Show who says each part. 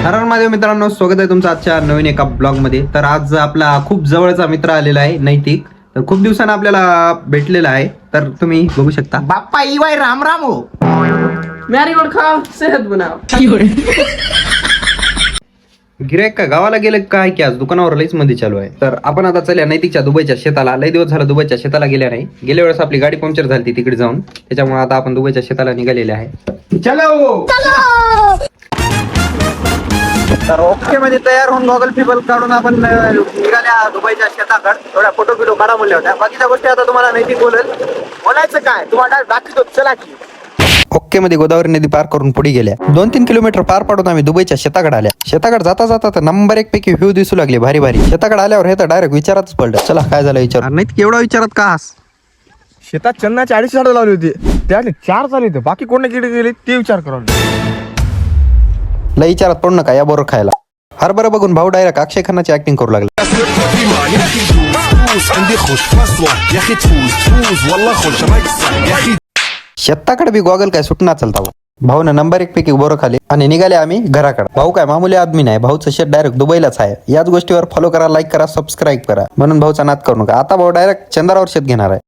Speaker 1: हर महादेव मित्रांनो, स्वागत आहे तुमचं आजच्या नवीन एका ब्लॉग मध्ये. तर आज आपला खूप जवळचा मित्र आलेला आहे नैतिक. तर खूप दिवसांनी आपल्याला भेटलेला आहे. तर तुम्ही बघू शकता.
Speaker 2: बाप्पा इवाय राम राम हो.
Speaker 3: मैरीगोल्ड खाओ, सेहत बनाओ.
Speaker 1: गिरायक का गावाला गेलं काय की आज दुकानावर लईच मध्ये चालू आहे. तर आपण आता चल्या नैतिकच्या दुबईच्या शेताला. लई दिवस झाला दुबईच्या शेताला गेल्या नाही. गेल्या वेळेस आपली गाडी पंक्चर झाली तिकडे जाऊन, त्याच्यामुळे आता आपण दुबईच्या शेताला निघालेले आहे. चलो तर ओके मध्ये तयार होऊन गॉगल फिबल काढून आपण निघाल्या दुबईच्या शेताकडे. थोड्या फोटो बिटो काढा म्हणल्या होत्या. बाकीच्या गोष्टी आता तुम्हाला नैतिक बोलायचं काय तुम्हाला दाखवतो. चला की ओके मध्ये गोदावरी नदी पार करून पुढे गेल्या. 2-3 किलोमीटर पार पाडून आम्ही दुबईच्या शेताकडे आल्या. शेताकडे जाता जाता तर नंबर 1 पैकी व्ह्यू दिसू लागले भारी भारी. शेताकडे आल्यावर हे तर डायरेक्ट विचारातच पडलं. चला काय झालं विचार. नाही केवढा विचारात का हास.
Speaker 2: शेतात चन्नाची 250 झाडं लावली होती, त्यातले 4 झाले होते, बाकी कोणी किती गेले ते विचार करा.
Speaker 1: लय विचारात पडू नका या बरोबर खायला. हरभरा बघून भाऊ डायरेक्ट अक्षय खन्नाची ऍक्टिंग करू लागला. शेताकडे बी गॉगल काय सुटणार चालता. भाऊनं नंबर 1 पैकी बोरं खाली आणि निघाले आम्ही घराकडे. भाऊ काय मामूली आदमी नाही. भाऊचं शेत डायरेक्ट दुबईलाच आहे. याच गोष्टीवर फॉलो करा, लाईक करा, सबस्क्राईब करा. म्हणून भाऊचा नाद करू नका. आता भाऊ डायरेक्ट चंद्रावर शेत घेणार आहे.